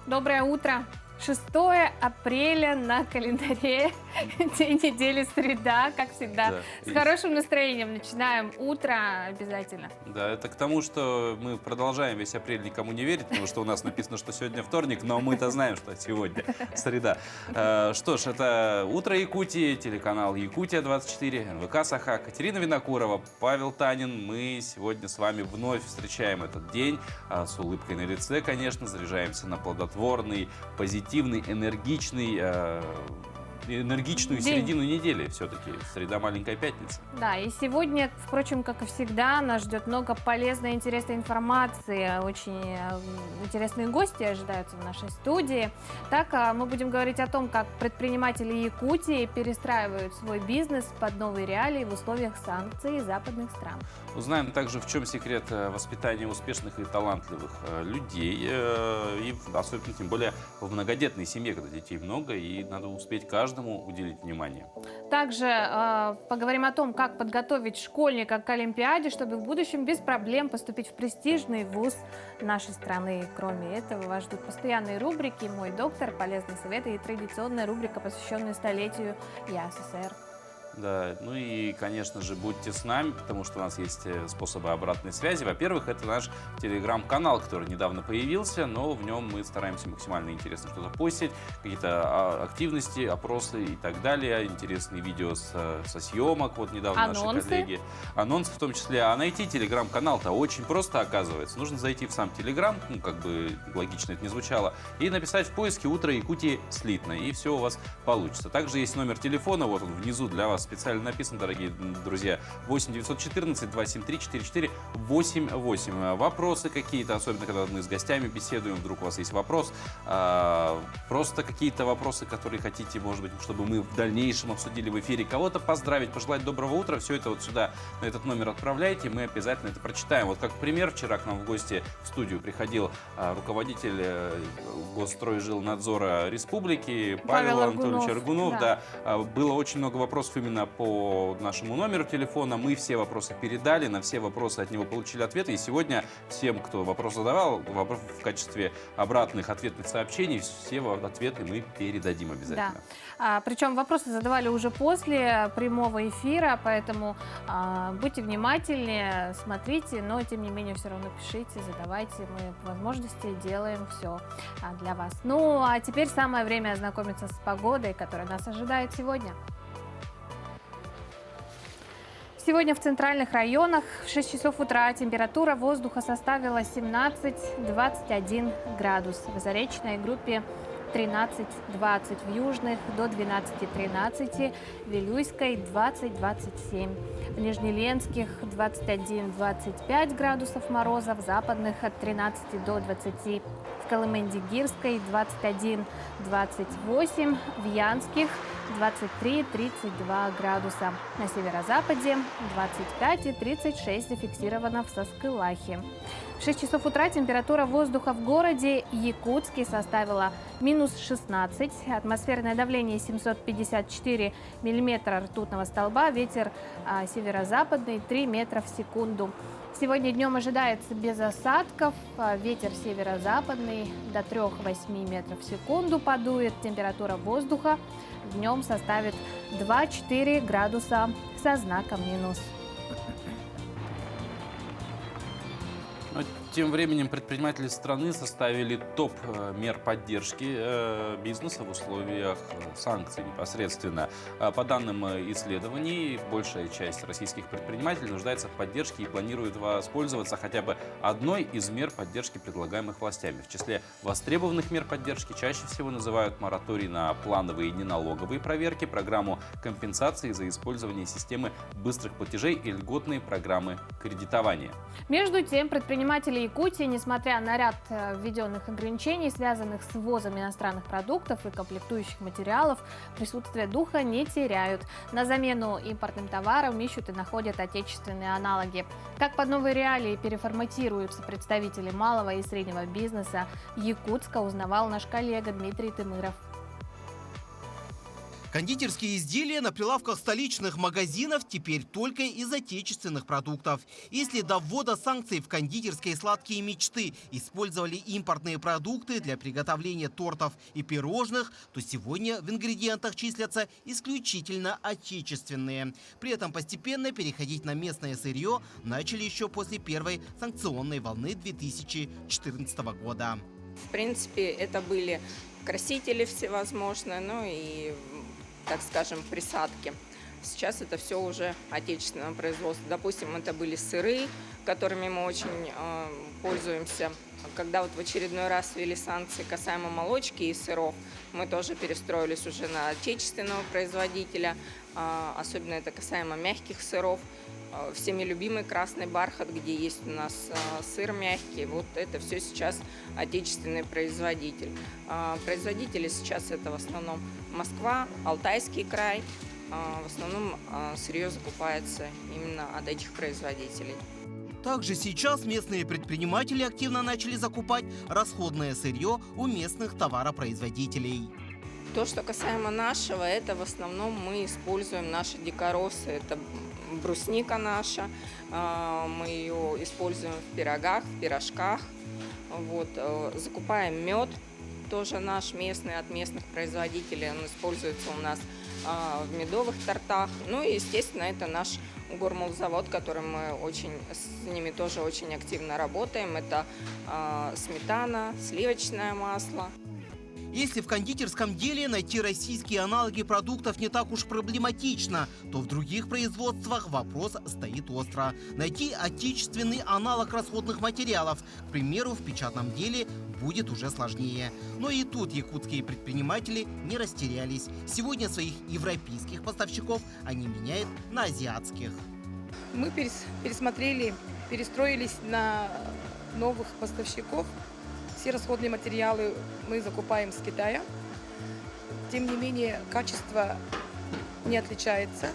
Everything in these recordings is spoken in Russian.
Доброе утро. 6 апреля на календаре, день недели среда, как всегда. Да. С хорошим настроением начинаем утро обязательно. Да, это к тому, что мы продолжаем весь апрель никому не верить, потому что у нас написано, что сегодня вторник, но мы-то знаем, что сегодня среда. Что ж, это «Утро Якутии», телеканал «Якутия-24», НВК «Саха», Катерина Винокурова, Павел Танин. Мы сегодня с вами вновь встречаем этот день с улыбкой на лице, конечно, заряжаемся на плодотворный, позитивный, энергичную День. середину недели все-таки. Среда, маленькая пятница. Да, и сегодня, впрочем, как и всегда, нас ждет много полезной и интересной информации. Очень интересные гости ожидаются в нашей студии. Так, мы будем говорить о том, как предприниматели Якутии перестраивают свой бизнес под новые реалии в условиях санкций западных стран. Узнаем также, в чем секрет воспитания успешных и талантливых людей. И особенно, тем более, в многодетной семье, когда детей много, и надо успеть каждому уделить внимание. Также поговорим о том, как подготовить школьника к Олимпиаде, чтобы в будущем без проблем поступить в престижный вуз нашей страны. Кроме этого, вас ждут постоянные рубрики «Мой доктор», «Полезные советы» и традиционная рубрика, посвященная столетию ЯССР. Да, ну и, конечно же, будьте с нами, потому что у нас есть способы обратной связи. Во-первых, это наш телеграм-канал, который недавно появился, но в нем мы стараемся максимально интересно что-то постить, какие-то активности, опросы и так далее, интересные видео со съемок, вот недавно Анонсы. Наши коллеги. Анонсы в том числе. А найти телеграм-канал-то очень просто, оказывается. Нужно зайти в сам телеграм, ну, как бы логично это не звучало, и написать в поиске «Утро Якутии слитно», и все у вас получится. Также есть номер телефона, вот он внизу для вас специально написан, дорогие друзья, 8 914 273 4488. Вопросы какие-то, особенно когда мы с гостями беседуем, вдруг у вас есть вопрос, просто какие-то вопросы, которые хотите, может быть, чтобы мы в дальнейшем обсудили в эфире, кого-то поздравить, пожелать доброго утра, все это вот сюда, на этот номер отправляйте, мы обязательно это прочитаем. Вот как пример, вчера к нам в гости в студию приходил руководитель Госстройжилнадзора Республики Павел Анатольевич Аргунов. Да. Было очень много вопросов именно по нашему номеру телефона. Мы все вопросы передали, на все вопросы от него получили ответы. И сегодня всем, кто вопрос задавал, в качестве обратных ответных сообщений, все ответы мы передадим обязательно. Да. Причем вопросы задавали уже после прямого эфира, поэтому будьте внимательнее, смотрите, но тем не менее все равно пишите, задавайте. Мы по возможности делаем все для вас. Ну, а теперь самое время ознакомиться с погодой, которая нас ожидает сегодня. Сегодня в центральных районах в 6 часов утра температура воздуха составила 17-21 градус. В заречной группе 13-20, в южных до 12-13, в Вилюйской 20-27, в Нижнеленских 21-25 градусов мороза, в западных от 13 до 20, в Колыменде-Гирской 21-28, в Янских 23-32 градуса. На северо-западе 25 и 36 зафиксировано в Саскылахе. В 6 часов утра температура воздуха в городе Якутске составила минус 16, атмосферное давление 754 миллиметра ртутного столба, ветер северо-западный 3 метра в секунду. Сегодня днем ожидается без осадков, ветер северо-западный до 3-8 метров в секунду подует, температура воздуха днем составит 2-4 градуса со знаком минус. Тем временем предприниматели страны составили топ мер поддержки бизнеса в условиях санкций непосредственно. По данным исследований, большая часть российских предпринимателей нуждается в поддержке и планирует воспользоваться хотя бы одной из мер поддержки, предлагаемых властями. В числе востребованных мер поддержки чаще всего называют мораторий на плановые и неналоговые проверки, программу компенсации за использование системы быстрых платежей и льготные программы кредитования. Между тем, предприниматели Якутии, несмотря на ряд введенных ограничений, связанных с ввозом иностранных продуктов и комплектующих материалов, присутствие духа не теряют. На замену импортным товарам ищут и находят отечественные аналоги. Как под новые реалии переформатируются представители малого и среднего бизнеса Якутска, узнавал наш коллега Дмитрий Тымыров. Кондитерские изделия на прилавках столичных магазинов теперь только из отечественных продуктов. Если до ввода санкций в кондитерские сладкие мечты использовали импортные продукты для приготовления тортов и пирожных, то сегодня в ингредиентах числятся исключительно отечественные. При этом постепенно переходить на местное сырье начали еще после первой санкционной волны 2014 года. В принципе, это были красители всевозможные, ну и, так скажем, присадки. Сейчас это все уже отечественного производства. Допустим, это были сыры, которыми мы очень пользуемся. Когда вот в очередной раз ввели санкции касаемо молочки и сыров, мы тоже перестроились уже на отечественного производителя. Особенно это касаемо мягких сыров. Всеми любимый красный бархат, где есть у нас сыр мягкий. Вот это все сейчас отечественный производитель. Производители сейчас это в основном Москва, Алтайский край. В основном сырье закупается именно от этих производителей. Также сейчас местные предприниматели активно начали закупать расходное сырье у местных товаропроизводителей. То, что касаемо нашего, это в основном мы используем наши дикоросы. Это брусника наша, мы ее используем в пирогах, в пирожках. Вот. Закупаем мед, тоже наш местный, от местных производителей. Он используется у нас в медовых тортах. Ну и, естественно, это наш угормолзавод, который мы с ними тоже очень активно работаем. Это сметана, сливочное масло. Если в кондитерском деле найти российские аналоги продуктов не так уж проблематично, то в других производствах вопрос стоит остро. Найти отечественный аналог расходных материалов, к примеру, в печатном деле, будет уже сложнее. Но и тут якутские предприниматели не растерялись. Сегодня своих европейских поставщиков они меняют на азиатских. Мы пересмотрели, перестроились на новых поставщиков. Все расходные материалы мы закупаем с Китая. Тем не менее, качество не отличается.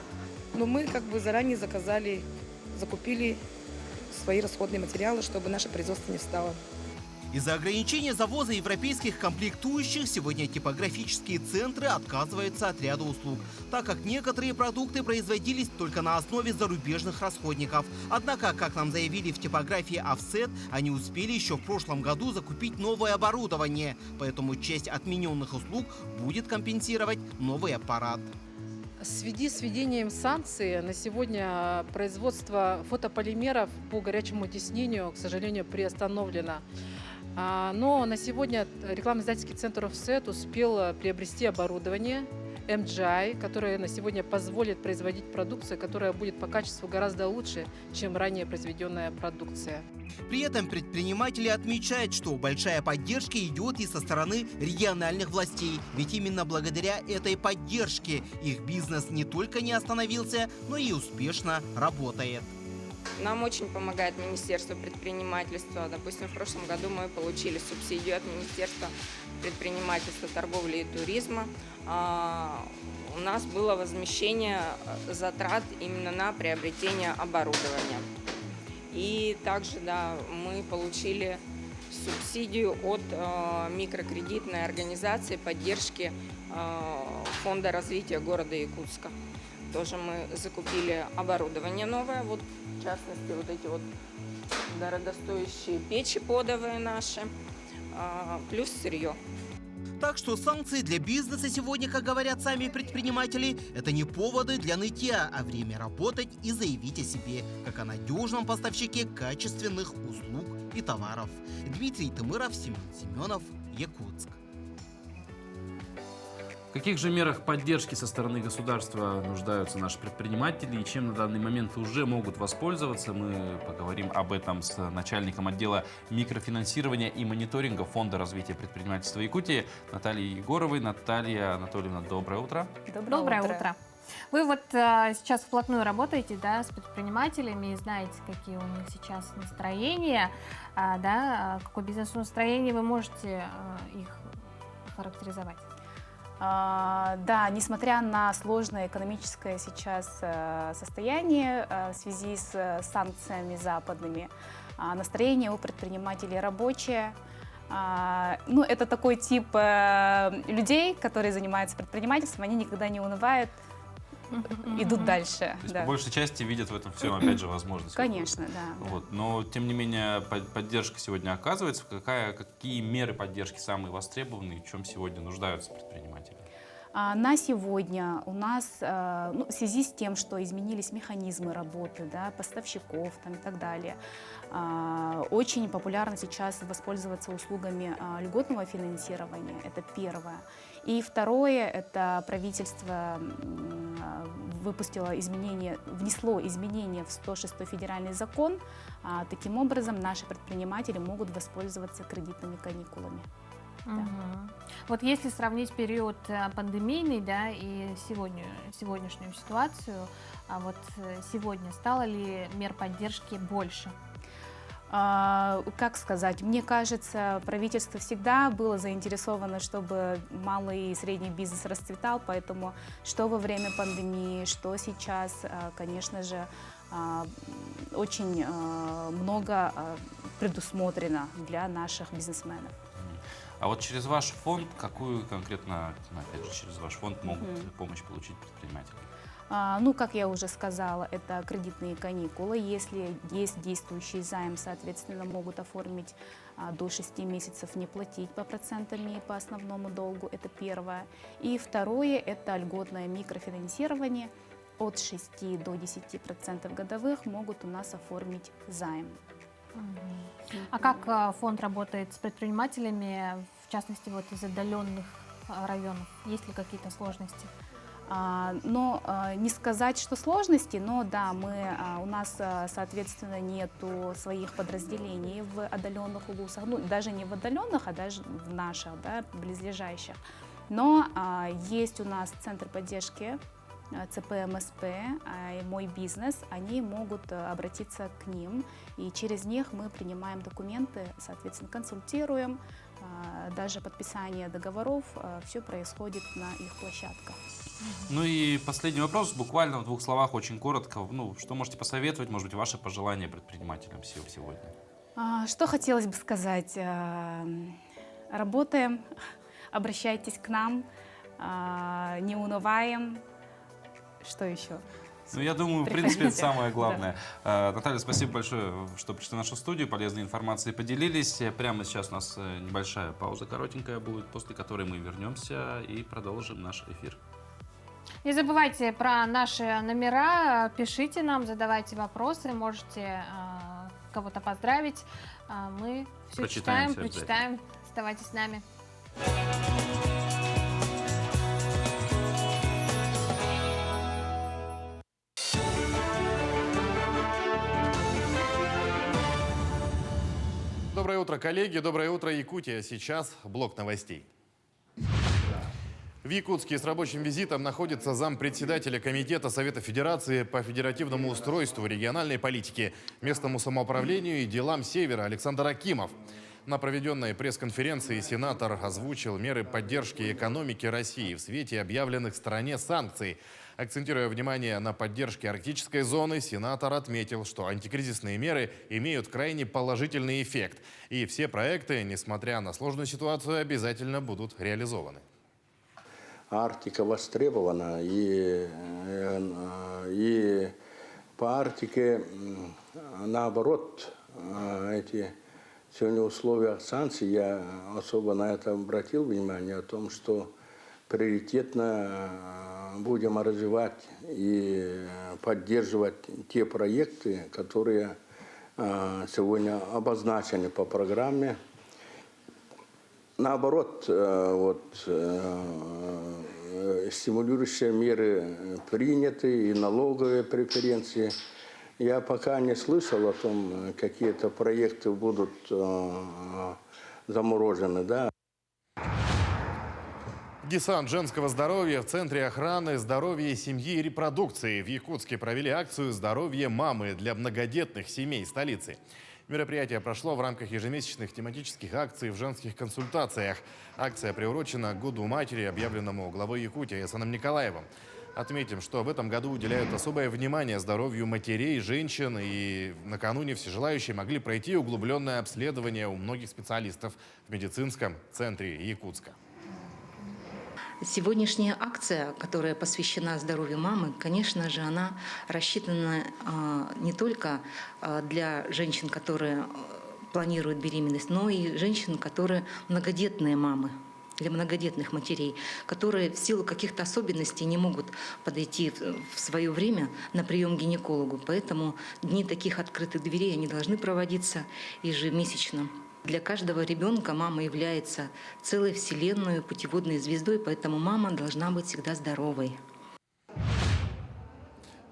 Но мы заранее закупили свои расходные материалы, чтобы наше производство не встало. Из-за ограничения завоза европейских комплектующих сегодня типографические центры отказываются от ряда услуг, так как некоторые продукты производились только на основе зарубежных расходников. Однако, как нам заявили в типографии Offset, они успели еще в прошлом году закупить новое оборудование, поэтому часть отмененных услуг будет компенсировать новый аппарат. В связи с введением санкций на сегодня производство фотополимеров по горячему тиснению, к сожалению, приостановлено. Но на сегодня рекламно-издательский центр Offset успел приобрести оборудование MGI, которое на сегодня позволит производить продукцию, которая будет по качеству гораздо лучше, чем ранее произведенная продукция. При этом предприниматели отмечают, что большая поддержка идет и со стороны региональных властей. Ведь именно благодаря этой поддержке их бизнес не только не остановился, но и успешно работает. Нам очень помогает Министерство предпринимательства. Допустим, в прошлом году мы получили субсидию от Министерства предпринимательства, торговли и туризма. У нас было возмещение затрат именно на приобретение оборудования. И также, мы получили субсидию от микрокредитной организации поддержки Фонда развития города Якутска. Тоже мы закупили оборудование новое, в частности, эти дорогостоящие печи подовые наши, плюс сырье. Так что санкции для бизнеса сегодня, как говорят сами предприниматели, это не поводы для нытья, а время работать и заявить о себе, как о надежном поставщике качественных услуг и товаров. Дмитрий Тымыров, Семен Семенов, Якутск. В каких же мерах поддержки со стороны государства нуждаются наши предприниматели и чем на данный момент уже могут воспользоваться? Мы поговорим об этом с начальником отдела микрофинансирования и мониторинга Фонда развития предпринимательства Якутии Натальей Егоровой. Наталья Анатольевна, доброе утро. Доброе утро. Вы сейчас вплотную работаете, с предпринимателями и знаете, какие у них сейчас настроения, какое бизнес-настроение, вы можете их характеризовать? Да, несмотря на сложное экономическое сейчас состояние в связи с санкциями западными, настроение у предпринимателей рабочее. Ну, это такой тип людей, которые занимаются предпринимательством, они никогда не унывают, идут дальше. То есть, Да. по большей части видят в этом всем, опять же, возможность. Конечно, да. Вот. Но, тем не менее, поддержка сегодня оказывается. Какие меры поддержки самые востребованные, в чем сегодня нуждаются предприниматели? На сегодня у нас, ну, в связи с тем, что изменились механизмы работы, да, поставщиков там, и так далее, очень популярно сейчас воспользоваться услугами льготного финансирования. Это первое. И второе, это правительство внесло изменения в 106-й федеральный закон. Таким образом, наши предприниматели могут воспользоваться кредитными каникулами. Мгм. Вот если сравнить период пандемийный, да, и сегодняшнюю ситуацию, сегодня стало ли мер поддержки больше? Как сказать, мне кажется, правительство всегда было заинтересовано, чтобы малый и средний бизнес расцветал, поэтому что во время пандемии, что сейчас, конечно же, очень много предусмотрено для наших бизнесменов. А вот через ваш фонд, какую конкретно, опять же, через ваш фонд могут помощь получить предприниматели? Ну, как я уже сказала, это кредитные каникулы. Если есть действующий займ, соответственно, могут оформить до 6 месяцев не платить по процентам и по основному долгу. Это первое. И второе – это льготное микрофинансирование. От 6 до 10% годовых могут у нас оформить займ. А как фонд работает с предпринимателями, в частности, вот из отдаленных районов? Есть ли какие-то сложности? Но не сказать, что сложности, но да, у нас, соответственно, нету своих подразделений в отдаленных улусах, ну, даже не в отдаленных, а даже в наших, да, близлежащих. Но есть у нас центр поддержки ЦП МСП, «Мой бизнес», они могут обратиться к ним, и через них мы принимаем документы, соответственно, консультируем, даже подписание договоров, все происходит на их площадках. Ну и последний вопрос, буквально в 2 словах, очень коротко. Ну, что можете посоветовать, может быть, ваши пожелания предпринимателям сегодня? Что хотелось бы сказать? Работаем, обращайтесь к нам, не унываем. Что еще? Ну, я думаю, в принципе, это самое главное. Наталья, спасибо большое, что пришли в нашу студию, полезной информацией поделились. Прямо сейчас у нас небольшая пауза коротенькая будет, после которой мы вернемся и продолжим наш эфир. Не забывайте про наши номера, пишите нам, задавайте вопросы, можете кого-то поздравить. Мы все Прочитаем, прочитаем. Оставайтесь с нами. Доброе утро, коллеги. Доброе утро, Якутия. Сейчас блок новостей. В Якутске с рабочим визитом находится зампредседателя Комитета Совета Федерации по федеративному устройству, региональной политике, местному самоуправлению и делам Севера Александр Акимов. На проведенной пресс-конференции сенатор озвучил меры поддержки экономики России в свете объявленных в стране санкций. Акцентируя внимание на поддержке арктической зоны, сенатор отметил, что антикризисные меры имеют крайне положительный эффект. И все проекты, несмотря на сложную ситуацию, обязательно будут реализованы. Арктика востребована, и по Арктике, наоборот, эти сегодня условия санкций, я особо на это обратил внимание, о том, что приоритетно будем развивать и поддерживать те проекты, которые сегодня обозначены по программе. Наоборот, стимулирующие меры приняты и налоговые преференции. Я пока не слышал о том, какие-то проекты будут заморожены, да. Десант женского здоровья в Центре охраны здоровья, семьи и репродукции в Якутске провели акцию «Здоровье мамы» для многодетных семей столицы. Мероприятие прошло в рамках ежемесячных тематических акций в женских консультациях. Акция приурочена к Году матери, объявленному главой Якутии Эсаном Николаевым. Отметим, что в этом году уделяют особое внимание здоровью матерей, женщин, и накануне все желающие могли пройти углубленное обследование у многих специалистов в медицинском центре Якутска. Сегодняшняя акция, которая посвящена здоровью мамы, конечно же, она рассчитана не только для женщин, которые планируют беременность, но и женщин, которые многодетные мамы, для многодетных матерей, которые в силу каких-то особенностей не могут подойти в свое время на прием к гинекологу. Поэтому дни таких открытых дверей они должны проводиться ежемесячно. Для каждого ребенка мама является целой вселенной, путеводной звездой, поэтому мама должна быть всегда здоровой.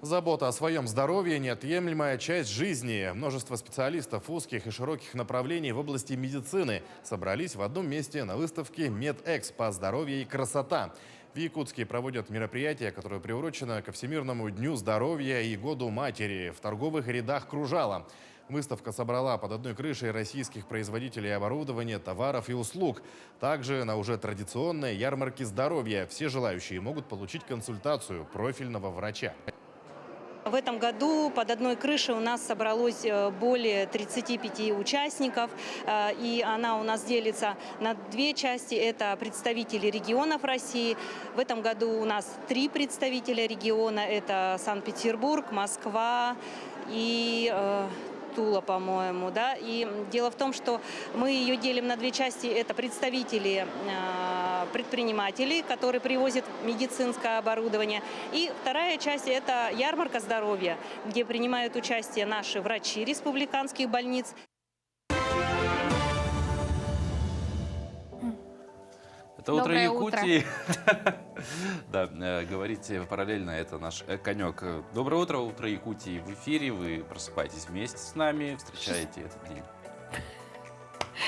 Забота о своем здоровье – неотъемлемая часть жизни. Множество специалистов узких и широких направлений в области медицины собрались в одном месте на выставке «Медэкспо. Здоровье и красота». В Якутске проводят мероприятие, которое приурочено ко Всемирному дню здоровья и Году матери. В торговых рядах кружала. Выставка собрала под одной крышей российских производителей оборудования, товаров и услуг. Также на уже традиционной ярмарке здоровья все желающие могут получить консультацию профильного врача. В этом году под одной крышей у нас собралось более 35 участников, и она у нас делится на две части. Это представители регионов России. В этом году у нас 3 представителя региона. Это Санкт-Петербург, Москва и Тула, по-моему, да. И дело в том, что мы ее делим на две части. Это представители предпринимателей, которые привозят медицинское оборудование. И вторая часть – это ярмарка здоровья, где принимают участие наши врачи республиканских больниц. Это «Утро Якутии». Да, говорите параллельно, это наш конек. Доброе утро, «Утро Якутии» в эфире. Вы просыпаетесь вместе с нами, встречаете этот день.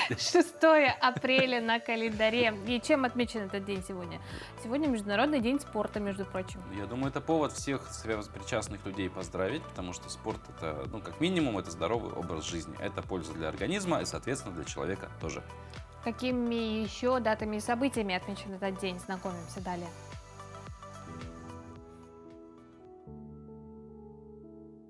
6 апреля на календаре. И чем отмечен этот день сегодня? Сегодня Международный день спорта, между прочим. Я думаю, это повод всех причастных людей поздравить, потому что спорт – это, ну, как минимум, это здоровый образ жизни. Это польза для организма и, соответственно, для человека тоже. Какими еще датами и событиями отмечен этот день? Знакомимся далее.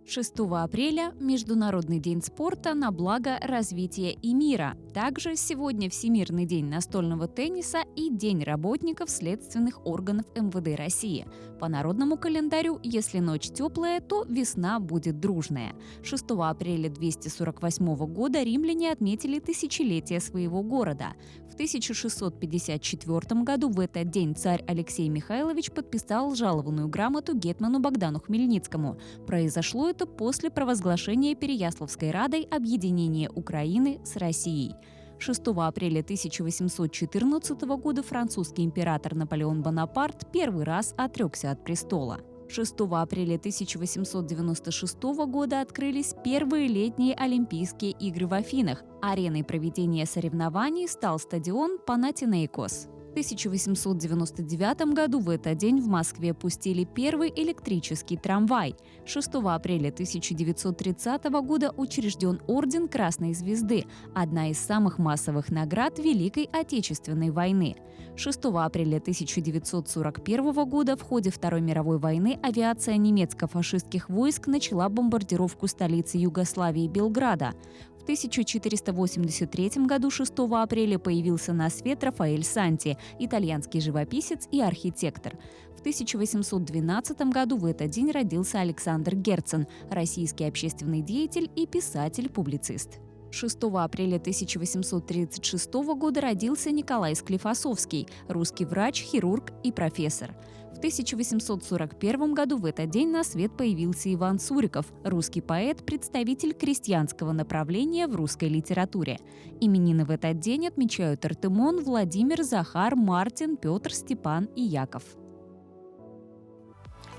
«6 апреля – Международный день спорта на благо развития и мира. Также сегодня Всемирный день настольного тенниса и День работников следственных органов МВД России. По народному календарю, если ночь теплая, то весна будет дружная. 6 апреля 248 года римляне отметили тысячелетие своего города. В 1654 году в этот день царь Алексей Михайлович подписал жалованную грамоту гетману Богдану Хмельницкому. Произошло это после провозглашения Переяславской Радой объединения Украины с Россией. 6 апреля 1814 года французский император Наполеон Бонапарт первый раз отрекся от престола. 6 апреля 1896 года открылись первые летние Олимпийские игры в Афинах. Ареной проведения соревнований стал стадион Панатинаикос. В 1899 году в этот день в Москве пустили первый электрический трамвай. 6 апреля 1930 года учрежден Орден Красной Звезды, одна из самых массовых наград Великой Отечественной войны. 6 апреля 1941 года в ходе Второй мировой войны авиация немецко-фашистских войск начала бомбардировку столицы Югославии Белграда. В 1483 году 6 апреля появился на свет Рафаэль Санти, итальянский живописец и архитектор. В 1812 году в этот день родился Александр Герцен, российский общественный деятель и писатель-публицист. 6 апреля 1836 года родился Николай Склифосовский, русский врач, хирург и профессор. В 1841 году в этот день на свет появился Иван Суриков, русский поэт, представитель крестьянского направления в русской литературе. Именины в этот день отмечают Артемон, Владимир, Захар, Мартин, Петр, Степан и Яков.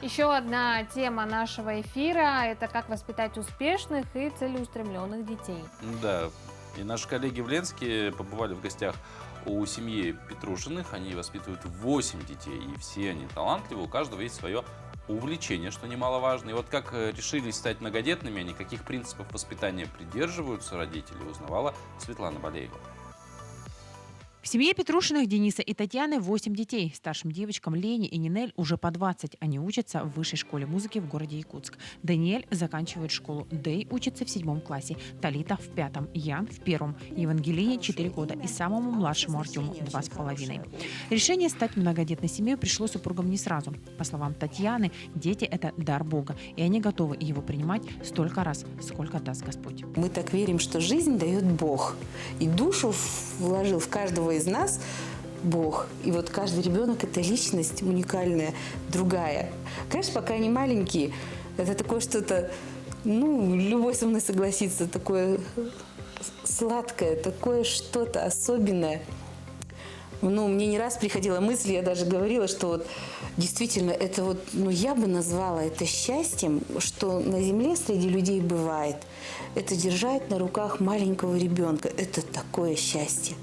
Еще одна тема нашего эфира – это как воспитать успешных и целеустремленных детей. Да, и наши коллеги в Ленске побывали в гостях у семьи Петрушиных. Они воспитывают 8 детей, и все они талантливы, у каждого есть свое увлечение, что немаловажно. И вот как решились стать многодетными, они каких принципов воспитания придерживаются родители, узнавала Светлана Болеева. В семье Петрушиных Дениса и Татьяны 8 детей. Старшим девочкам Лене и Нинель уже по 20. Они учатся в высшей школе музыки в городе Якутск. Даниэль заканчивает школу. Дэй учится в 7 классе. Талита в 5. Ян в 1. Евангелине 4 года. И самому младшему Артему 2,5. Решение стать многодетной семьей пришло супругам не сразу. По словам Татьяны, дети – это дар Бога. И они готовы его принимать столько раз, сколько даст Господь. Мы так верим, что жизнь дает Бог. И душу вложил в каждого из нас Бог. И вот каждый ребенок – это личность уникальная, другая. Конечно, пока они маленькие, это такое что-то, любой со мной согласится, такое сладкое, такое что-то особенное. Мне не раз приходила мысль, я даже говорила, что вот действительно это вот, я бы назвала это счастьем, что на земле среди людей бывает. Это держать на руках маленького ребенка. Это такое счастье.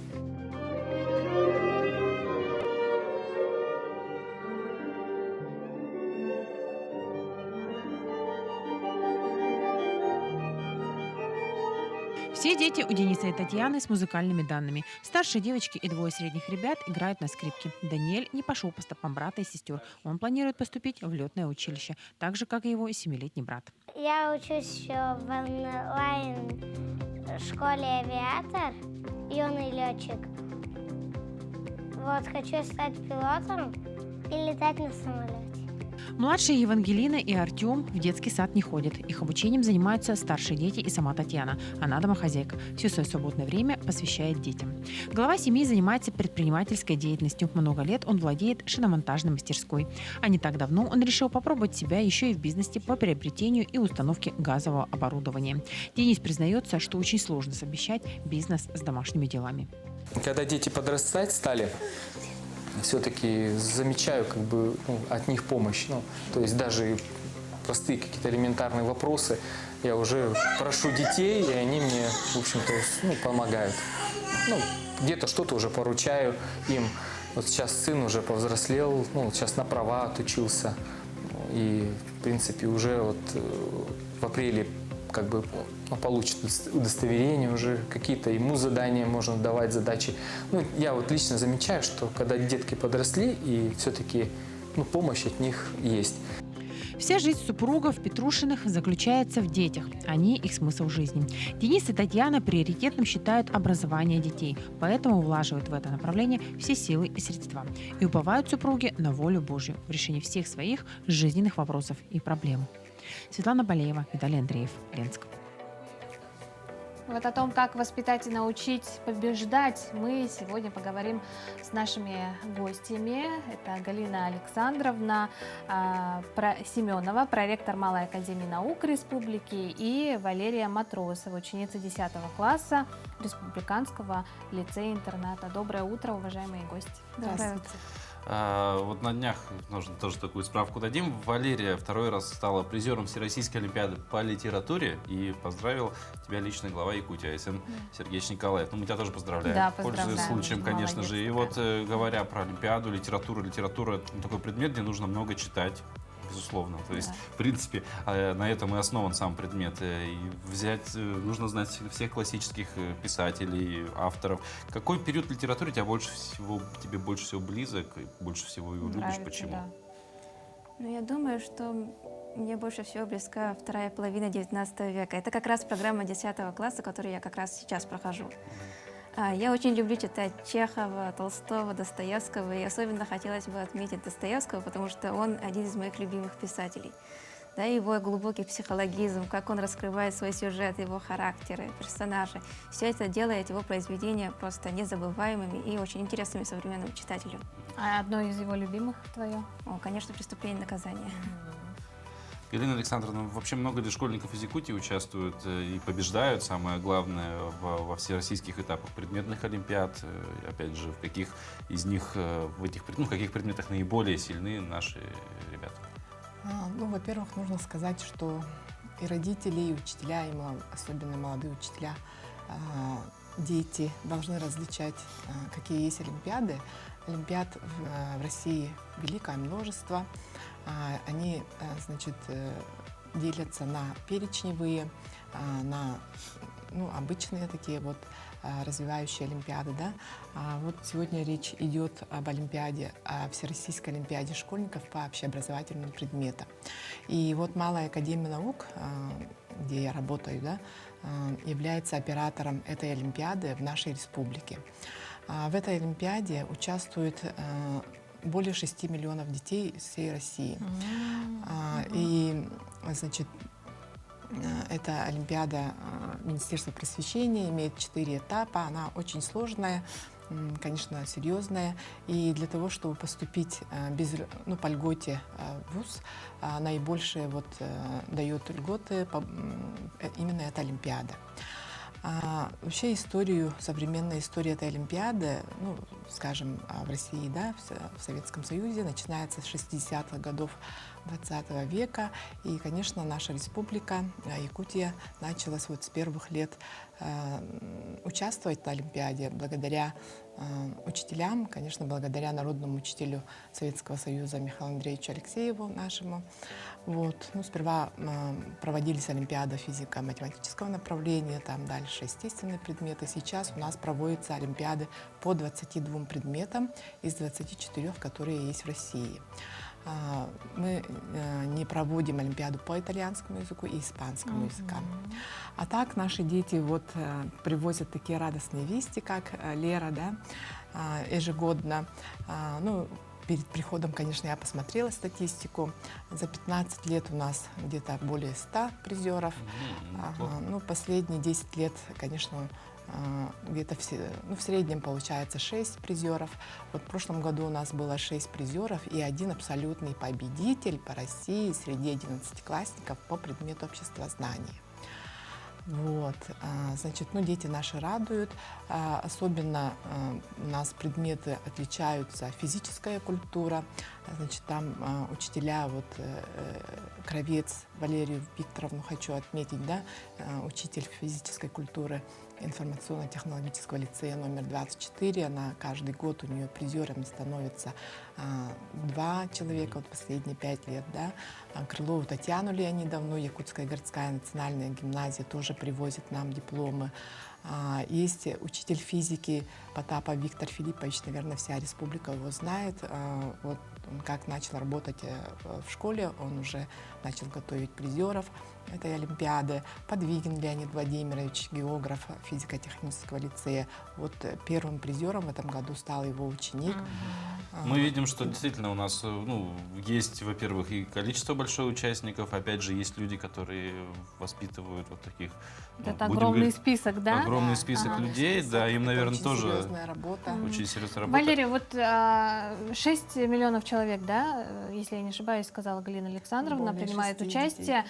Все дети у Дениса и Татьяны с музыкальными данными. Старшие девочки и 2 средних ребят играют на скрипке. Даниэль не пошел по стопам брата и сестер. Он планирует поступить в летное училище, так же, как и его 7-летний брат. Я учусь еще в онлайн-школе «Авиатор», юный летчик. Вот, хочу стать пилотом и летать на самолете. Младшие Евангелина и Артем в детский сад не ходят. Их обучением занимаются старшие дети и сама Татьяна. Она домохозяйка. Все свое свободное время посвящает детям. Глава семьи занимается предпринимательской деятельностью. Много лет он владеет шиномонтажной мастерской. А не так давно он решил попробовать себя еще и в бизнесе по приобретению и установке газового оборудования. Денис признается, что очень сложно совмещать бизнес с домашними делами. Когда дети подрастать стали, все-таки замечаю от них помощь. То есть даже простые какие-то элементарные вопросы я уже прошу детей, и они мне, в общем-то, помогают. Где-то что-то уже поручаю им. Вот сейчас сын уже повзрослел, сейчас на права отучился. И, в принципе, уже в апреле получит удостоверение, уже какие-то ему задания можно давать, задачи. Я лично замечаю, что когда детки подросли, и все-таки помощь от них есть. Вся жизнь супругов Петрушиных заключается в детях. Они их смысл жизни. Денис и Татьяна приоритетным считают образование детей, поэтому влаживают в это направление все силы и средства. И уповают супруги на волю Божью в решении всех своих жизненных вопросов и проблем. Светлана Балеева, Виталий Андреев, Ленск. Вот о том, как воспитать и научить побеждать, мы сегодня поговорим с нашими гостями. Это Галина Александровна Семенова, проректор Малой академии наук Республики, и Валерия Матросова, ученица 10 класса Республиканского лицея-интерната. Доброе утро, уважаемые гости. Доброе утро. Вот на днях, нужно тоже такую справку дадим, Валерия 2-й раз стала призером Всероссийской олимпиады по литературе, и поздравил тебя лично глава Якутии АСН Сергей Николаев. Мы тебя тоже поздравляем. Да, пользуясь случаем, конечно же. И вот говоря про олимпиаду, литература такой предмет, где нужно много читать. Безусловно. То есть, в принципе, на этом и основан сам предмет. И нужно знать всех классических писателей, авторов. Какой период литературы тебе больше всего близок, и больше всего его любишь? Почему? Да. Я думаю, что мне больше всего близка вторая половина 19 века. Это как раз программа 10 класса, которую я как раз сейчас прохожу. Я очень люблю читать Чехова, Толстого, Достоевского, и особенно хотелось бы отметить Достоевского, потому что он один из моих любимых писателей. Да, его глубокий психологизм, как он раскрывает свой сюжет, его характеры, персонажи. Все это делает его произведения просто незабываемыми и очень интересными современному читателю. А одно из его любимых твое? Конечно, «Преступление и наказание». Галина Александровна, вообще много ли школьников из Якутии участвуют и побеждают, самое главное, во всероссийских этапах предметных олимпиад? Опять же, в каких из них, в каких предметах наиболее сильны наши ребята? Во-первых, нужно сказать, что и родители, и учителя, и особенно молодые учителя, дети должны различать, какие есть олимпиады. Олимпиад в России великое множество. Они, делятся на перечневые, на обычные такие развивающие олимпиады. Да? Вот сегодня речь идет об олимпиаде, о Всероссийской олимпиаде школьников по общеобразовательным предметам. И вот Малая академия наук, где я работаю, да, является оператором этой олимпиады в нашей республике. В этой олимпиаде участвует более 6 миллионов детей из всей России. И, значит, эта олимпиада Министерства просвещения имеет 4 этапа. Она очень сложная, конечно, серьезная. И для того, чтобы поступить по льготе в ВУЗ, наибольшие дает льготы именно эта олимпиада. Вообще современная история этой олимпиады, скажем, в России, да, в Советском Союзе, начинается с 60-х годов 20 века. И, конечно, наша республика, Якутия, начала с первых лет участвовать в олимпиаде благодаря учителям, конечно, благодаря народному учителю Советского Союза Михаилу Андреевичу Алексееву нашему. Сперва проводились олимпиады физико-математического направления, там дальше естественные предметы. Сейчас у нас проводятся олимпиады по 22 предметам из 24, которые есть в России. Мы не проводим олимпиаду по итальянскому языку и испанскому языкам. А так наши дети привозят такие радостные вести, как Лера, да, ежегодно. Перед приходом, конечно, я посмотрела статистику. За 15 лет у нас где-то более 100 призеров. Последние 10 лет, конечно, где-то в среднем получается 6 призеров. В прошлом году у нас было 6 призеров и 1 абсолютный победитель по России среди 11-классников по предмету обществознания. Значит, дети наши радуют. Особенно у нас предметы отличаются. Физическая культура. Значит, там учителя, Кравец Валерию Викторовну хочу отметить, да, учитель физической культуры информационно-технологического лицея номер 24. Она каждый год, у нее призерами становится 2 человека, последние 5 лет. Да. Крылову Татьяну Леонидовну, Якутская городская национальная гимназия, тоже привозит нам дипломы. Есть учитель физики Потапов Виктор Филиппович, наверное, вся республика его знает. Он как начал работать в школе, он уже начал готовить призеров этой олимпиады. Подвигин Леонид Владимирович, географ физико-технического лицея. Первым призером в этом году стал его ученик. Мы видим, что действительно у нас есть, во-первых, и количество большое участников, опять же, есть люди, которые воспитывают таких... Это огромный список, да? Огромный список людей, да, им, наверное, тоже... Очень серьезная работа. Очень серьезная работа. Валерия, 6 миллионов человек, да, если я не ошибаюсь, сказала Галина Александровна, принимает участие.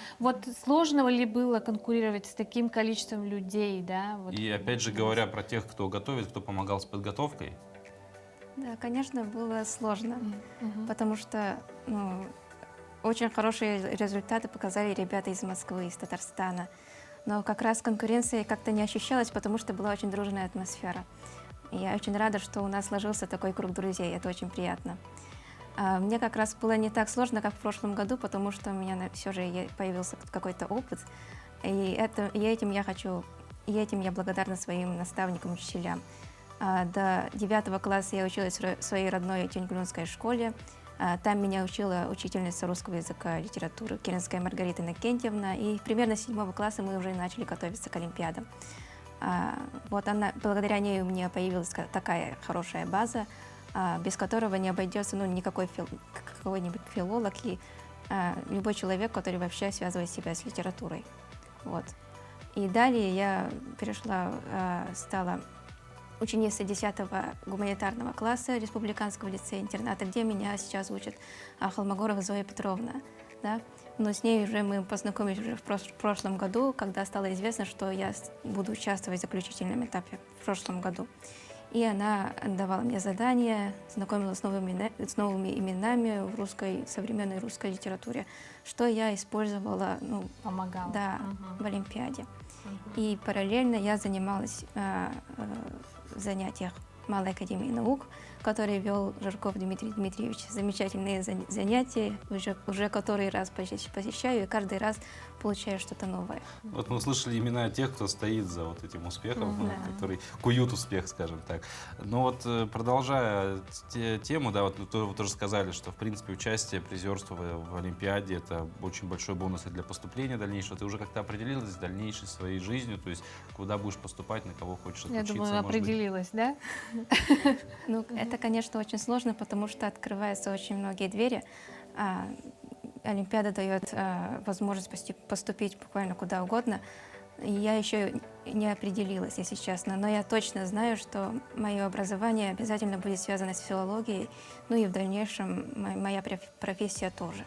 Сложно ли было конкурировать с таким количеством людей, да? И опять же, говоря про тех, кто готовит, кто помогал с подготовкой. Да, конечно, было сложно, потому что очень хорошие результаты показали ребята из Москвы, из Татарстана. Но как раз конкуренция как-то не ощущалась, потому что была очень дружная атмосфера. И я очень рада, что у нас сложился такой круг друзей, это очень приятно. Мне как раз было не так сложно, как в прошлом году, потому что у меня все же появился какой-то опыт. И этим я благодарна своим наставникам, учителям. До 9 класса я училась в своей родной Тюньгунской школе. Там меня учила учительница русского языка и литературы Керенская Маргарита Иннокентьевна. И примерно с 7 класса мы уже начали готовиться к олимпиадам. Благодаря ней у меня появилась такая хорошая база, без которого не обойдется никакой какой-нибудь филолог и любой человек, который вообще связывает себя с литературой. И далее я стала ученицей 10-го гуманитарного класса Республиканского лицея-интерната, где меня сейчас учит Холмогорова Зоя Петровна. Да? Но с ней уже мы познакомились уже в прошлом году, когда стало известно, что я буду участвовать в заключительном этапе в прошлом году. И она давала мне задания, знакомила с новыми именами в современной русской литературе, что я использовала в Олимпиаде. И параллельно я занималась в занятиях Малой академии наук, который вел Жирков Дмитрий Дмитриевич. Замечательные занятия, уже который раз посещаю, и каждый раз получаю что-то новое. Вот мы услышали имена тех, кто стоит за вот этим успехом, Да. который куют успех, скажем так. Но вот продолжая тему, да, вот вы тоже сказали, что в принципе участие, призерство в Олимпиаде — это очень большой бонус и для поступления дальнейшего. Ты уже как-то определилась с дальнейшей своей жизнью, то есть куда будешь поступать, на кого хочешь Я отучиться? думаю, может быть? определилась, да? Ну, это, конечно, очень сложно, потому что открываются очень многие двери. Олимпиада дает возможность поступить буквально куда угодно. И я еще не определилась, если честно, но я точно знаю, что мое образование обязательно будет связано с филологией, ну и в дальнейшем моя профессия тоже.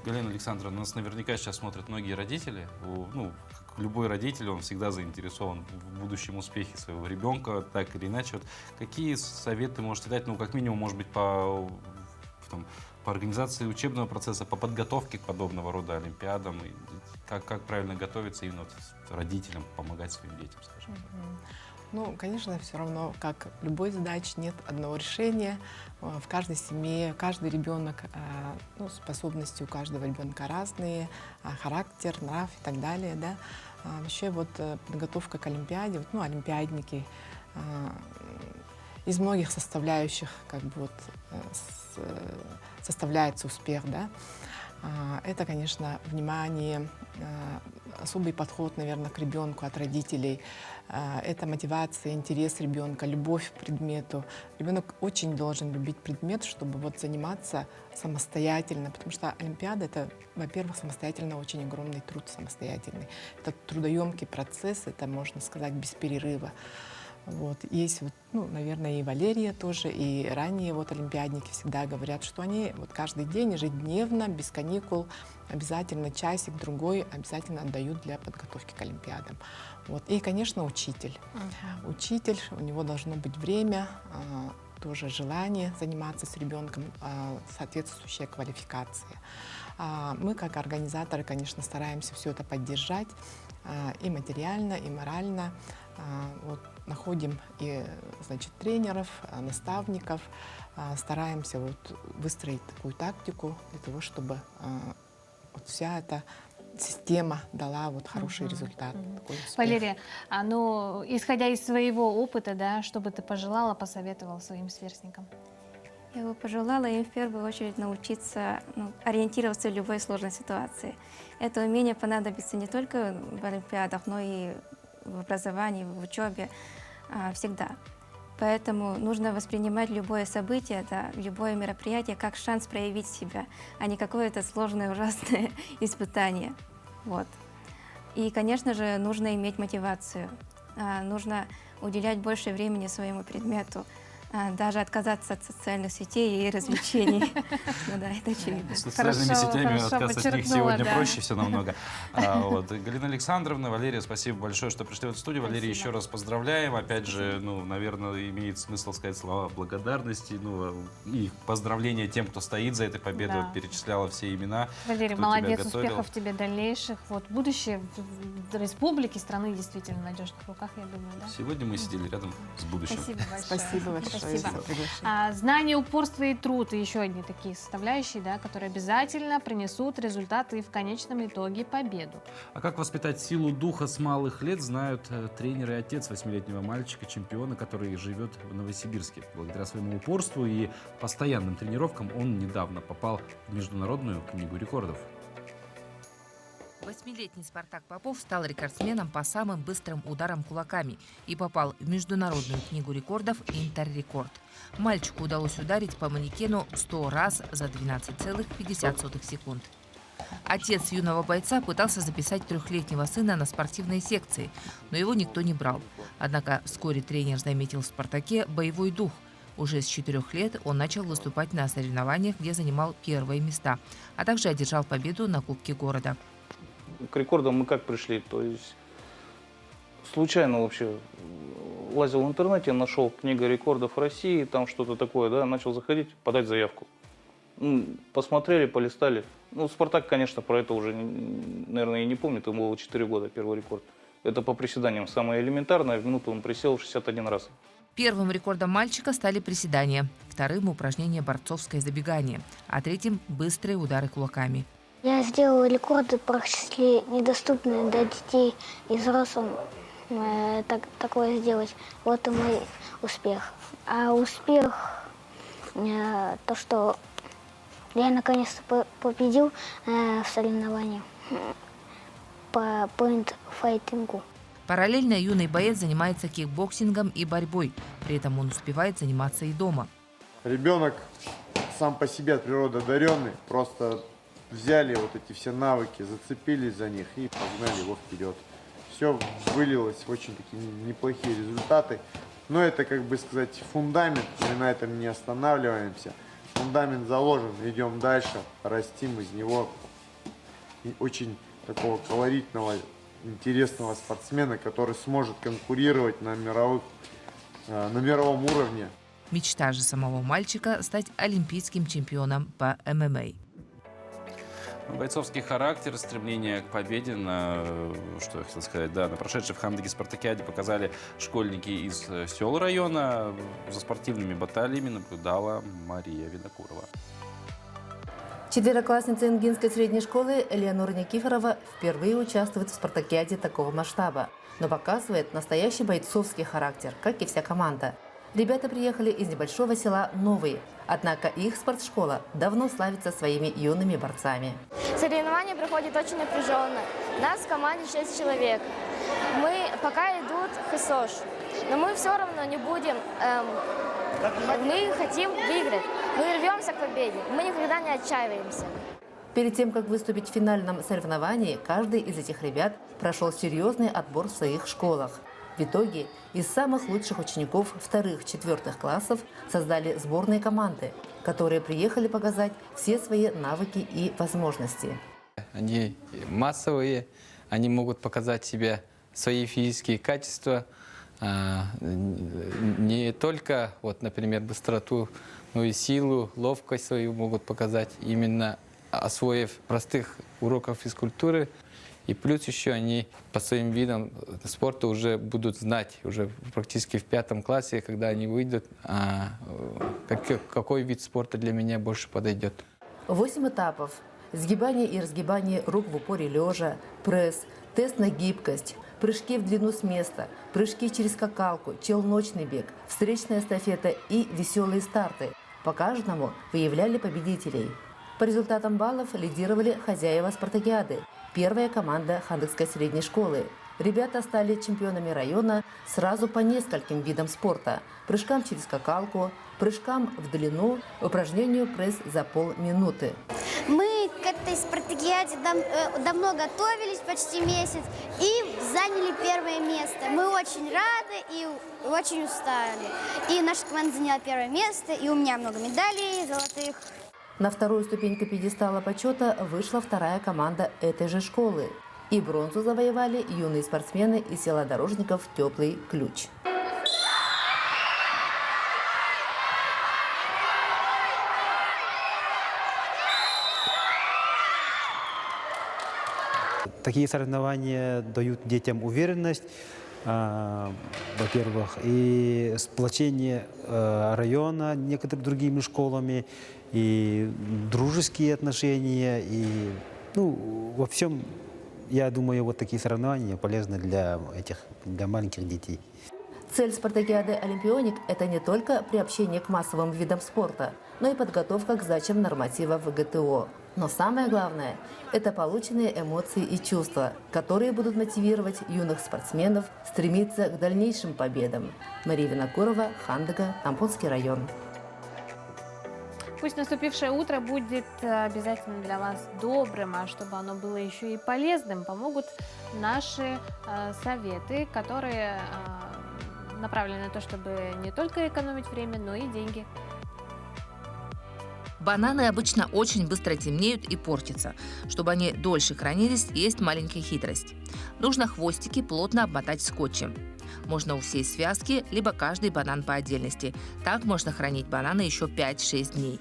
Галина Александровна, нас наверняка сейчас смотрят многие родители. Ну, как любой родитель, он всегда заинтересован в будущем успехе своего ребенка, так или иначе. Вот какие советы можете дать, ну, как минимум, может быть, по организации учебного процесса, по подготовке к подобного рода олимпиадам, и как правильно готовиться именно вот родителям, помогать своим детям, скажем так? Ну, конечно, все равно, как любой задачи, нет одного решения. В каждой семье, каждый ребенок, ну, способности у каждого ребенка разные, характер, нрав и так далее, да. Вообще вот подготовка к Олимпиаде, вот, ну, олимпиадники, из многих составляющих как бы вот составляется успех, да. Это, конечно, внимание, особый подход, наверное, к ребенку от родителей. Это мотивация, интерес ребенка, любовь к предмету. Ребенок очень должен любить предмет, чтобы вот заниматься самостоятельно, потому что Олимпиада — это, во-первых, самостоятельно очень огромный труд самостоятельный. Это трудоемкий процесс, это, можно сказать, без перерыва. Вот. Есть, вот, ну, наверное, и Валерия тоже, и ранее вот олимпиадники всегда говорят, что они вот каждый день, ежедневно, без каникул, обязательно часик-другой обязательно отдают для подготовки к Олимпиадам. Вот. И, конечно, учитель. Учитель, у него должно быть время, тоже желание заниматься с ребенком, соответствующая квалификация. Мы, как организаторы, конечно, стараемся все это поддержать и материально, и морально. Вот, находим и, значит, тренеров, наставников, стараемся вот выстроить такую тактику для того, чтобы вот вся эта система дала вот хороший результат. Такой успех. Валерия, ну, исходя из своего опыта, да, что бы ты пожелала, посоветовала своим сверстникам? Я бы пожелала им в первую очередь научиться ориентироваться в любой сложной ситуации. Это умение понадобится не только в олимпиадах, но и в образовании, в учебе всегда. Поэтому нужно воспринимать любое событие, да, любое мероприятие как шанс проявить себя, а не какое-то сложное ужасное испытание. Вот. И, конечно же, нужно иметь мотивацию. Нужно уделять больше времени своему предмету. Даже отказаться от социальных сетей и развлечений. Ну да, это очевидно. С социальными сетями отказаться от них сегодня проще все намного. Галина Александровна, Валерия, спасибо большое, что пришли в эту студию. Валерия, еще раз поздравляем. Опять же, ну, наверное, имеет смысл сказать слова благодарности, ну, и поздравления тем, кто стоит за этой победой. Да. Вот перечисляла все имена. Валерий, кто молодец, тебя готовил. успехов тебе дальнейших. Вот будущее в республике, страны действительно в надежных руках, я думаю, да? Сегодня мы сидели рядом с будущим. Спасибо большое. Спасибо большое. Спасибо. за приглашение. Знание, упорство и труд — и еще одни такие составляющие, да, которые обязательно принесут результаты и в конечном итоге победу. А как воспитать силу духа с малых лет, знают тренер и отец 8-летнего мальчика, чемпиона, который живет в Новосибирске. Благодаря своему упорству и постоянным тренировкам он недавно попал в Международную книгу рекордов. 8-летний Спартак Попов стал рекордсменом по самым быстрым ударам кулаками и попал в Международную книгу рекордов «Интеррекорд». Мальчику удалось ударить по манекену 100 раз за 12,50 секунд. Отец юного бойца пытался записать 3-летнего сына на спортивные секции, но его никто не брал. Однако вскоре тренер заметил в «Спартаке» боевой дух. Уже с 4 лет он начал выступать на соревнованиях, где занимал первые места, а также одержал победу на Кубке города. К рекордам мы как пришли, то есть случайно вообще лазил в интернете, нашел книга рекордов России, там что-то такое, да, начал заходить, подать заявку. Посмотрели, полистали. Ну, Спартак, конечно, про это уже, наверное, и не помнит, ему было 4 года, первый рекорд. Это по приседаниям самое элементарное, в минуту он присел 61 раз. Первым рекордом мальчика стали приседания, вторым – упражнение борцовское забегание, а третьим – быстрые удары кулаками. Я сделала рекорды практически недоступные для детей и взрослым такое сделать. Вот и мой успех. А успех то, что я наконец-то победил в соревновании по поинт-файтингу. Параллельно юный боец занимается кикбоксингом и борьбой. При этом он успевает заниматься и дома. Ребенок сам по себе от природы одаренный. Просто взяли вот эти все навыки, зацепились за них и погнали его вперед. Все вылилось в очень такие неплохие результаты. Но это, как бы сказать, фундамент. Мы на этом не останавливаемся. Фундамент заложен, идем дальше, растим из него очень такого колоритного, интересного спортсмена, который сможет конкурировать на мировом уровне. Мечта же самого мальчика – стать олимпийским чемпионом по ММА. Бойцовский характер, стремление к победе, что я хотел сказать, да, на прошедшей в Хандыге спартакиаде показали школьники из сел района. За спортивными баталиями наблюдала Мария Винокурова. Четвероклассница Ингинской средней школы Элеонора Никифорова впервые участвует в спартакиаде такого масштаба, но показывает настоящий бойцовский характер, как и вся команда. Ребята приехали из небольшого села Новые, однако их спортшкола давно славится своими юными борцами. Соревнования проходят очень напряженно. Нас в команде 6 человек. Мы пока идут ХСОШ, но мы все равно не будем. Мы хотим выиграть. Мы рвемся к победе. Мы никогда не отчаиваемся. Перед тем, как выступить в финальном соревновании, каждый из этих ребят прошел серьезный отбор в своих школах. В итоге из самых лучших учеников 2-4 классов создали сборные команды, которые приехали показать все свои навыки и возможности. Они массовые, они могут показать себе свои физические качества, не только, вот, например, быстроту, но и силу, ловкость свою могут показать, именно освоив простых уроков физкультуры. И плюс еще они по своим видам спорта уже будут знать, уже практически в 5 классе, когда они выйдут, какой вид спорта для меня больше подойдет. 8 этапов. Сгибание и разгибание рук в упоре лежа, пресс, тест на гибкость, прыжки в длину с места, прыжки через скакалку, челночный бег, встречная эстафета и веселые старты. По каждому выявляли победителей. По результатам баллов лидировали хозяева спартакиады. Первая команда Хандыгской средней школы. Ребята стали чемпионами района сразу по нескольким видам спорта. Прыжкам через скакалку, прыжкам в длину, упражнению пресс за полминуты. Мы к этой спартакиаде давно готовились, почти месяц, и заняли первое место. Мы очень рады и очень устали. И наша команда заняла первое место, и у меня много медалей золотых. На вторую ступеньку пьедестала почета вышла вторая команда этой же школы. И бронзу завоевали юные спортсмены из села Дорожников «Теплый ключ». Такие соревнования дают детям уверенность, во-первых, и сплочение района некоторыми другими школами, и дружеские отношения, и во всем, я думаю, вот такие соревнования полезны для маленьких детей. Цель спартакиады «Олимпионик» – это не только приобщение к массовым видам спорта, но и подготовка к сдачам нормативов ГТО. Но самое главное – это полученные эмоции и чувства, которые будут мотивировать юных спортсменов стремиться к дальнейшим победам. Мария Винокурова, Хандыга, Тампонский район. Пусть наступившее утро будет обязательно для вас добрым, а чтобы оно было еще и полезным, помогут наши советы, которые направлены на то, чтобы не только экономить время, но и деньги. Бананы обычно очень быстро темнеют и портятся. Чтобы они дольше хранились, есть маленькая хитрость. Нужно хвостики плотно обмотать скотчем. Можно у всей связки, либо каждый банан по отдельности. Так можно хранить бананы еще 5-6 дней.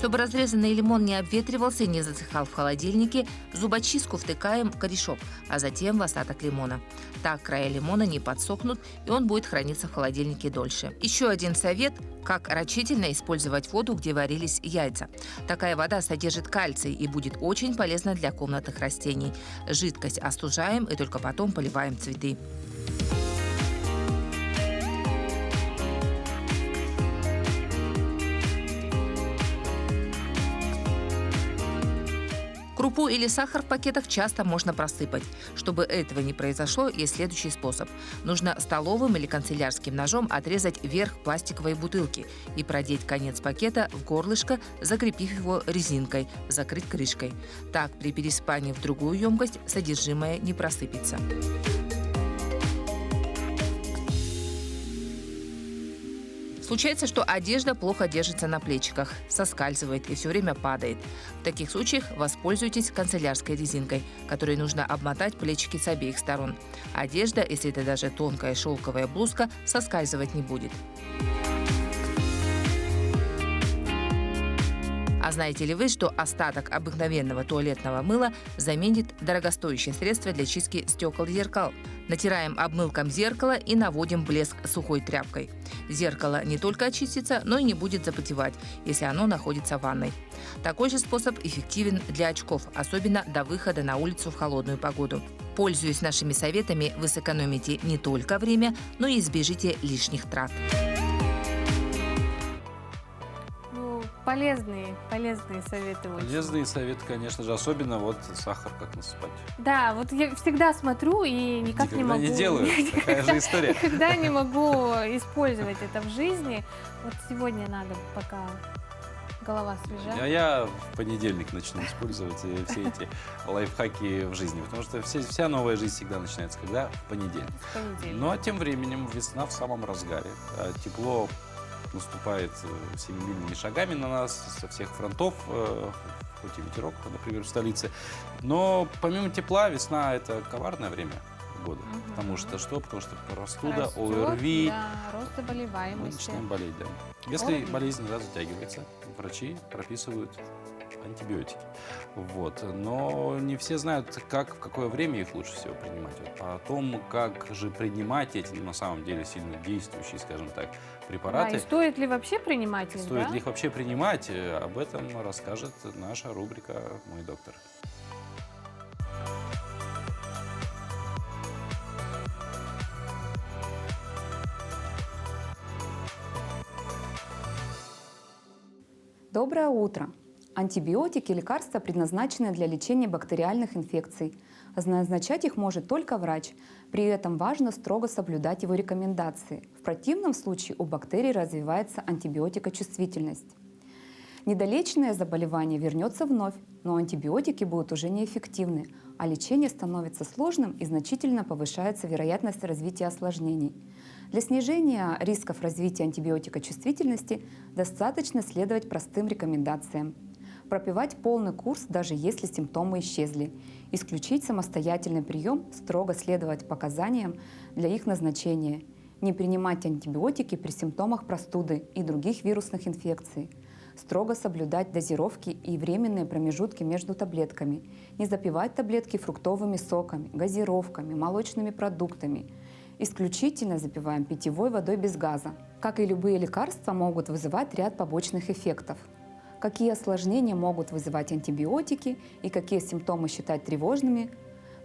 Чтобы разрезанный лимон не обветривался и не засыхал в холодильнике, в зубочистку втыкаем корешок, а затем в остаток лимона. Так края лимона не подсохнут, и он будет храниться в холодильнике дольше. Еще один совет – как рачительно использовать воду, где варились яйца. Такая вода содержит кальций и будет очень полезна для комнатных растений. Жидкость остужаем и только потом поливаем цветы. Крупу или сахар в пакетах часто можно просыпать. Чтобы этого не произошло, есть следующий способ. Нужно столовым или канцелярским ножом отрезать верх пластиковой бутылки и продеть конец пакета в горлышко, закрепив его резинкой, закрыть крышкой. Так, при пересыпании в другую емкость содержимое не просыпется. Случается, что одежда плохо держится на плечиках, соскальзывает и все время падает. В таких случаях воспользуйтесь канцелярской резинкой, которой нужно обмотать плечики с обеих сторон. Одежда, если это даже тонкая шелковая блузка, соскальзывать не будет. А знаете ли вы, что остаток обыкновенного туалетного мыла заменит дорогостоящее средство для чистки стекол и зеркал? Натираем обмылком зеркало и наводим блеск сухой тряпкой. Зеркало не только очистится, но и не будет запотевать, если оно находится в ванной. Такой же способ эффективен для очков, особенно до выхода на улицу в холодную погоду. Пользуясь нашими советами, вы сэкономите не только время, но и избежите лишних трат. Полезные советы очень. Полезные советы, конечно же, особенно вот сахар как насыпать. Да, вот я всегда смотрю и никак не могу. Не делаю, такая же история. Никогда не могу использовать это в жизни. Вот сегодня надо, пока голова свежа. А я в понедельник начну использовать все эти лайфхаки в жизни, потому что вся новая жизнь всегда начинается когда? В понедельник. Ну а тем временем весна в самом разгаре. Тепло наступает семимильными шагами на нас со всех фронтов, хоть и ветерок, например, в столице. Но помимо тепла, весна – это коварное время года. Потому что что? Потому что простуда, ОРВИ. Да, рост заболеваемости. Мы начинаем болеть, да. Если болезнь затягивается, врачи прописывают антибиотики. Вот. Но не все знают, в какое время их лучше всего принимать. Вот о том, как же принимать эти, на самом деле, сильно действующие, скажем так, препараты. Да, и стоит ли вообще принимать их, Стоит ли их вообще принимать? Об этом расскажет наша рубрика «Мой доктор». Доброе утро! Антибиотики – лекарства, предназначенные для лечения бактериальных инфекций. Назначать их может только врач. При этом важно строго соблюдать его рекомендации. В противном случае у бактерий развивается антибиотикочувствительность. Недолеченное заболевание вернется вновь, но антибиотики будут уже неэффективны, а лечение становится сложным и значительно повышается вероятность развития осложнений. Для снижения рисков развития антибиотикочувствительности достаточно следовать простым рекомендациям. Пропивать полный курс, даже если симптомы исчезли. Исключить самостоятельный прием, строго следовать показаниям для их назначения. Не принимать антибиотики при симптомах простуды и других вирусных инфекций. Строго соблюдать дозировки и временные промежутки между таблетками. Не запивать таблетки фруктовыми соками, газировками, молочными продуктами. Исключительно запиваем питьевой водой без газа. Как и любые лекарства, могут вызывать ряд побочных эффектов. Какие осложнения могут вызывать антибиотики и какие симптомы считать тревожными.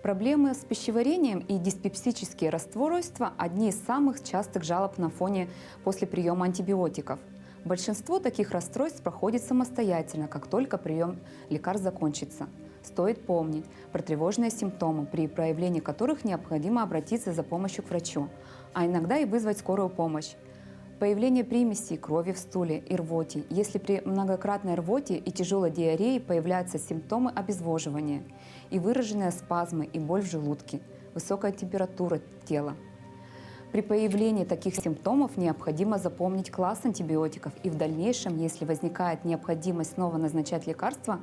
Проблемы с пищеварением и диспепсические расстройства – одни из самых частых жалоб на фоне после приема антибиотиков. Большинство таких расстройств проходит самостоятельно, как только прием лекарств закончится. Стоит помнить про тревожные симптомы, при проявлении которых необходимо обратиться за помощью к врачу, а иногда и вызвать скорую помощь. Появление примесей крови в стуле и рвоте. Если при многократной рвоте и тяжелой диарее появляются симптомы обезвоживания и выраженные спазмы и боль в желудке, высокая температура тела. При появлении таких симптомов необходимо запомнить класс антибиотиков и в дальнейшем, если возникает необходимость снова назначать лекарства,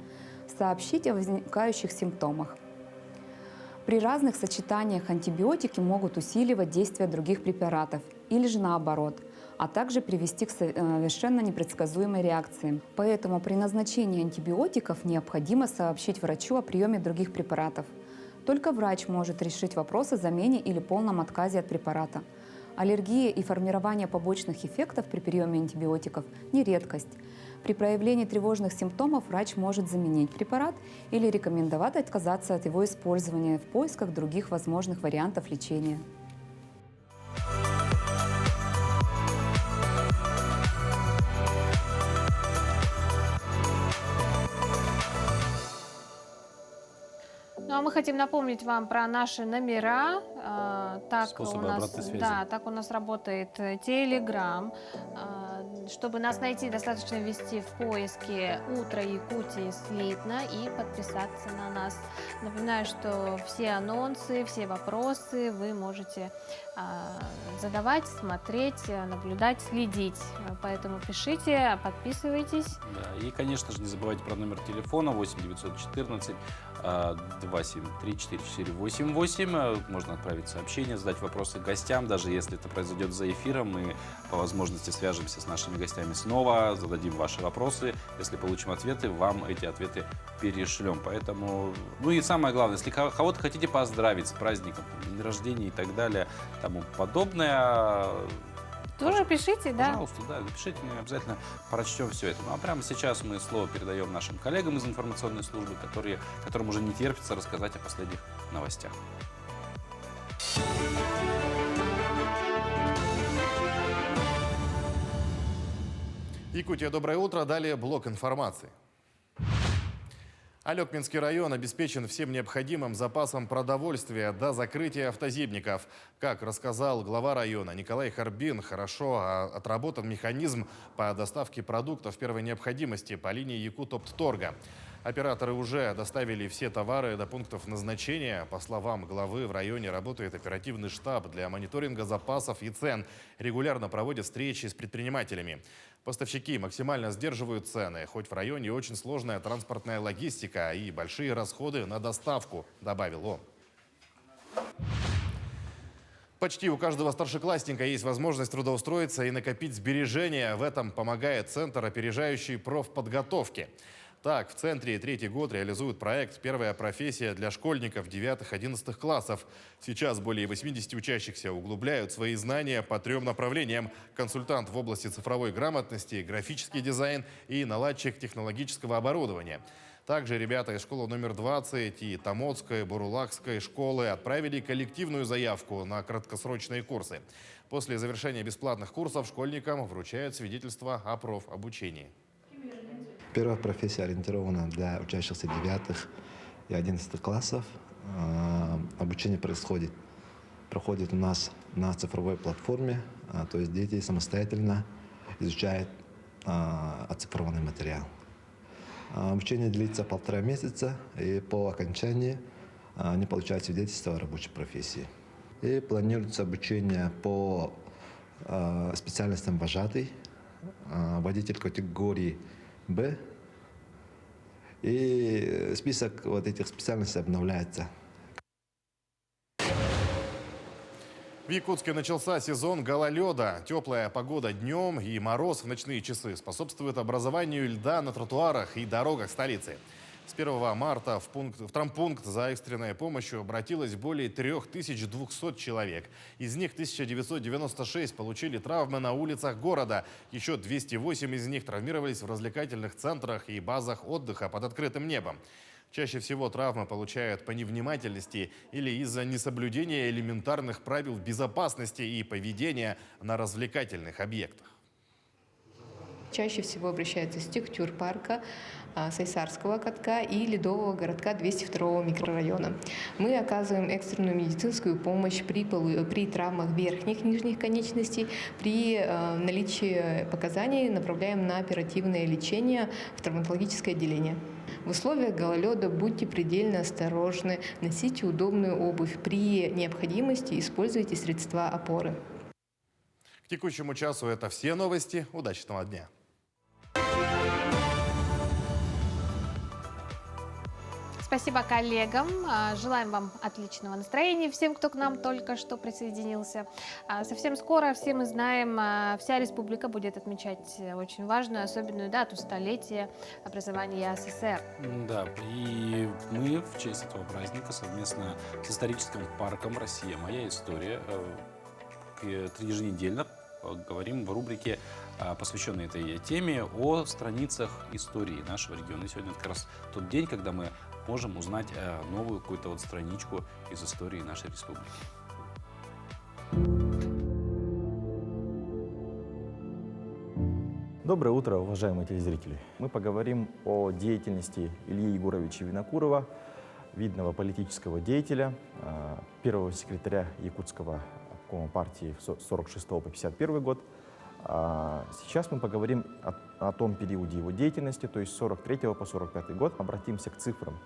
сообщить о возникающих симптомах. При разных сочетаниях антибиотики могут усиливать действие других препаратов или же наоборот. а также привести к совершенно непредсказуемой реакции. Поэтому при назначении антибиотиков необходимо сообщить врачу о приеме других препаратов. Только врач может решить вопрос о замене или полном отказе от препарата. Аллергия и формирование побочных эффектов при приеме антибиотиков – не редкость. При проявлении тревожных симптомов врач может заменить препарат или рекомендовать отказаться от его использования в поисках других возможных вариантов лечения. Ну а мы хотим напомнить вам про наши номера. Способы обратной связи. Да, так у нас работает Telegram. Чтобы нас найти, достаточно ввести в поиске «Утро Якутии Слитно» и подписаться на нас. Напоминаю, что все анонсы, все вопросы вы можете задавать, смотреть, наблюдать, следить. Поэтому пишите, подписывайтесь. Да, и, конечно же, не забывайте про номер телефона 8 914 273 4488. Можно отправить сообщение, задать вопросы гостям. Даже если это произойдет за эфиром, мы по возможности свяжемся с нашими гостями снова, зададим ваши вопросы. Если получим ответы, вам эти ответы перешлем. Поэтому, ну и самое главное, если кого-то хотите поздравить с праздником, день рождения и так далее, тому подобное, тоже пишите, да? Пожалуйста, да, напишите, мы обязательно прочтем все это. Ну а прямо сейчас мы слово передаем нашим коллегам из информационной службы, которым уже не терпится рассказать о последних новостях. Якутия, доброе утро. Далее блок информации. Алекминский район обеспечен всем необходимым запасом продовольствия до закрытия автозибников. Как рассказал глава района Николай Харбин, хорошо отработан механизм по доставке продуктов первой необходимости по линии Якутоптторга. Операторы уже доставили все товары до пунктов назначения. По словам главы, в районе работает оперативный штаб для мониторинга запасов и цен. Регулярно проводят встречи с предпринимателями. Поставщики максимально сдерживают цены, хоть в районе очень сложная транспортная логистика и большие расходы на доставку, добавил он. Почти у каждого старшеклассника есть возможность трудоустроиться и накопить сбережения. В этом помогает Центр опережающей профподготовки. Так, в центре третий год реализуют проект «Первая профессия для школьников 9-11 классов». Сейчас более 80 учащихся углубляют свои знания по 3 направлениям. Консультант в области цифровой грамотности, графический дизайн и наладчик технологического оборудования. Также ребята из школы номер 20 и Томодской, Бурулакской школы отправили коллективную заявку на краткосрочные курсы. После завершения бесплатных курсов школьникам вручают свидетельство о профобучении. Первая профессия ориентирована для учащихся 9 и 11 классов. Обучение проходит у нас на цифровой платформе, то есть дети самостоятельно изучают оцифрованный материал. Обучение длится 1,5 месяца, и по окончании они получают свидетельство о рабочей профессии. И планируется обучение по специальностям вожатый, водитель категории Б. И список вот этих специальностей обновляется. В Якутске начался сезон гололеда. Теплая погода днем и мороз в ночные часы способствуют образованию льда на тротуарах и дорогах столицы. С 1 марта в травмпункт за экстренной помощью обратилось более 3200 человек. Из них 1996 получили травмы на улицах города. Еще 208 из них травмировались в развлекательных центрах и базах отдыха под открытым небом. Чаще всего травмы получают по невнимательности или из-за несоблюдения элементарных правил безопасности и поведения на развлекательных объектах. Чаще всего обращаются с Тюрпарка, Сайсарского катка и Ледового городка 202 микрорайона. Мы оказываем экстренную медицинскую помощь при травмах верхних, нижних конечностей. При наличии показаний направляем на оперативное лечение в травматологическое отделение. В условиях гололеда будьте предельно осторожны, носите удобную обувь. При необходимости используйте средства опоры. К текущему часу это все новости. Удачного дня! Спасибо коллегам. Желаем вам отличного настроения всем, кто к нам только что присоединился. Совсем скоро, все мы знаем, вся республика будет отмечать очень важную, особенную дату — столетия образования СССР. Да, и мы в честь этого праздника совместно с историческим парком «Россия. Моя история» еженедельно говорим в рубрике, посвященной этой теме, о страницах истории нашего региона. И сегодня это как раз тот день, когда мы можем узнать новую какую-то вот страничку из истории нашей республики. Доброе утро, уважаемые телезрители. Мы поговорим о деятельности Ильи Егоровича Винокурова, видного политического деятеля, первого секретаря Якутского обкома партии с 1946 по 1951 год. Сейчас мы поговорим о том периоде его деятельности, то есть с 1943 по 1945 год. Обратимся к цифрам.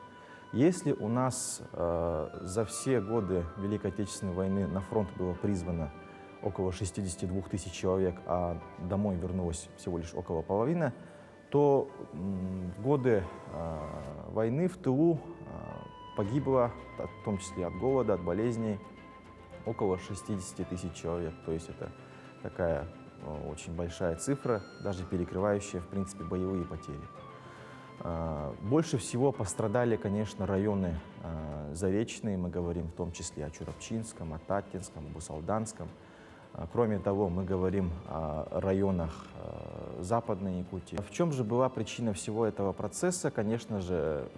Если у нас за все годы Великой Отечественной войны на фронт было призвано около 62 тысяч человек, а домой вернулось всего лишь около половины, то в годы войны в тылу погибло, в том числе от голода, от болезней, около 60 тысяч человек. То есть это такая очень большая цифра, даже перекрывающая, в принципе, боевые потери. Больше всего пострадали, конечно, районы заречные. Мы говорим в том числе о Чурапчинском, о Татинском, о Бусалданском. Кроме того, мы говорим о районах Западной Якутии. В чем же была причина всего этого процесса? Конечно же,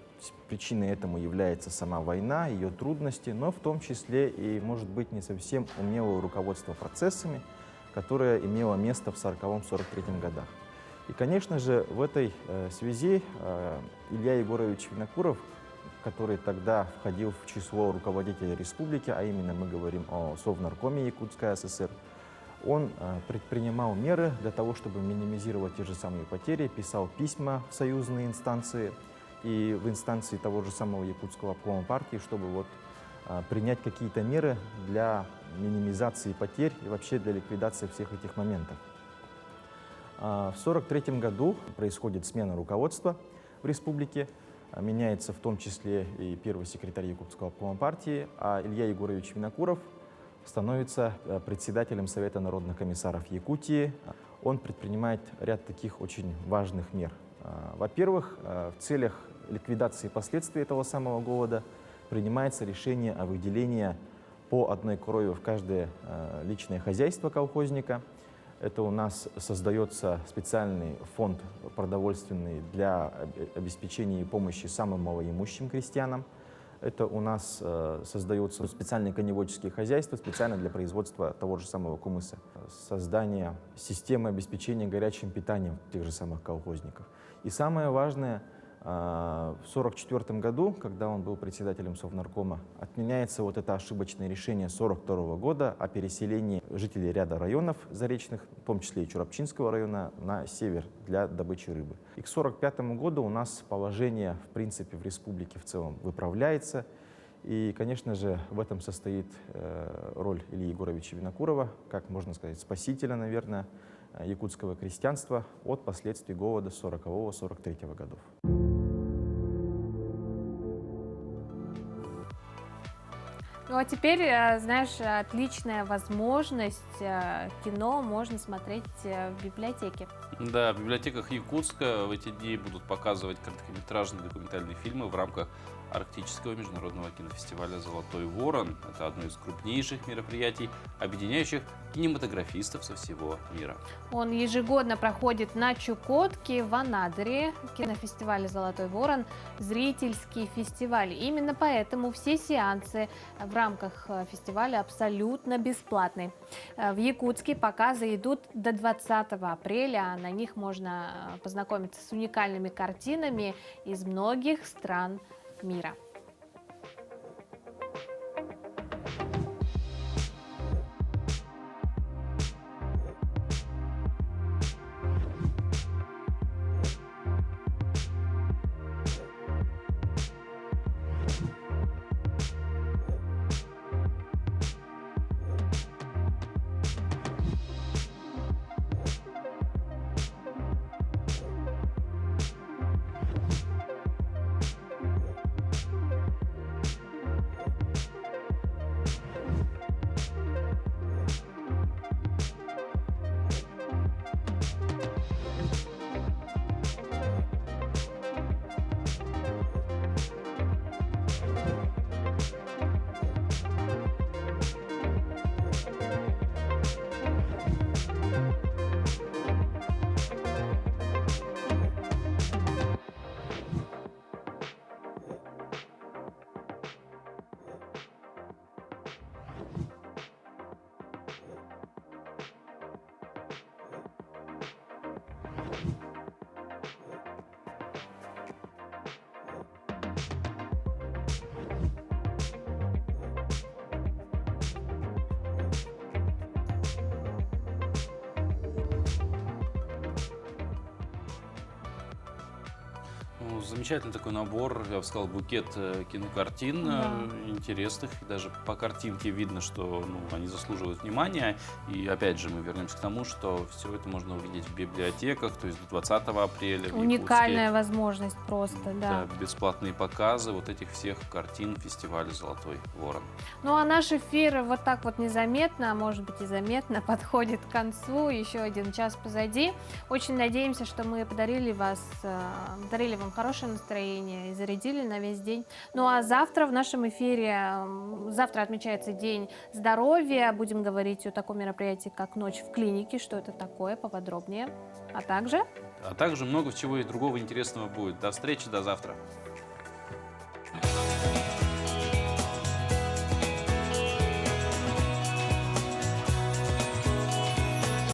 причиной этому является сама война, ее трудности, но в том числе и, может быть, не совсем умелое руководство процессами, которое имело место в 1940-1943 годах. И, конечно же, в этой связи Илья Егорович Винокуров, который тогда входил в число руководителей республики, а именно мы говорим о Совнаркоме Якутской ССР, он предпринимал меры для того, чтобы минимизировать те же самые потери, писал письма в союзные инстанции и в инстанции того же самого Якутского обкома партии, чтобы вот принять какие-то меры для минимизации потерь и вообще для ликвидации всех этих моментов. В 1943 году происходит смена руководства в республике, меняется в том числе и первый секретарь Якутского обкома партии, а Илья Егорович Винокуров становится председателем Совета народных комиссаров Якутии. Он предпринимает ряд таких очень важных мер. Во-первых, в целях ликвидации последствий этого самого голода принимается решение о выделении по одной корове в каждое личное хозяйство колхозника. Это у нас создается специальный фонд продовольственный для обеспечения и помощи самым малоимущим крестьянам. Это у нас создаются специальные коневодческие хозяйства специально для производства того же самого кумыса. Создание системы обеспечения горячим питанием тех же самых колхозников. И самое важное, в 1944 году, когда он был председателем Совнаркома, отменяется вот это ошибочное решение 1942 года о переселении жителей ряда районов заречных, в том числе и Чурапчинского района, на север для добычи рыбы. И к 1945 году у нас положение, в принципе, в республике в целом выправляется. И, конечно же, в этом состоит роль Ильи Егоровича Винокурова, как можно сказать, спасителя, наверное, якутского крестьянства от последствий голода 1940-1943 годов. Ну а теперь, знаешь, отличная возможность кино можно смотреть в библиотеке. Да, в библиотеках Якутска в эти дни будут показывать короткометражные документальные фильмы в рамках Арктического международного кинофестиваля «Золотой ворон». Это одно из крупнейших мероприятий, объединяющих кинематографистов со всего мира. Он ежегодно проходит на Чукотке, в Анадыре. Кинофестиваль «Золотой ворон» – зрительский фестиваль. Именно поэтому все сеансы в рамках фестиваля абсолютно бесплатны. В Якутске показы идут до 20 апреля. На них можно познакомиться с уникальными картинами из многих стран мира. Ну, замечательный такой набор, я бы сказал, букет кинокартин интересных. И даже по картинке видно, что они заслуживают внимания. И опять же мы вернемся к тому, что все это можно увидеть в библиотеках, то есть до 20 апреля. Уникальная возможность просто, да. Бесплатные показы вот этих всех картин фестиваля «Золотой ворон». Ну а наш эфир вот так вот незаметно, а может быть и заметно, подходит к концу. Еще 1 час позади. Очень надеемся, что мы подарили вам хорошее настроение и зарядили на весь день. Ну а завтра в нашем эфире, завтра отмечается День здоровья. Будем говорить о таком мероприятии, как «Ночь в клинике», что это такое, поподробнее. А также много чего и другого интересного будет. До встречи, до завтра.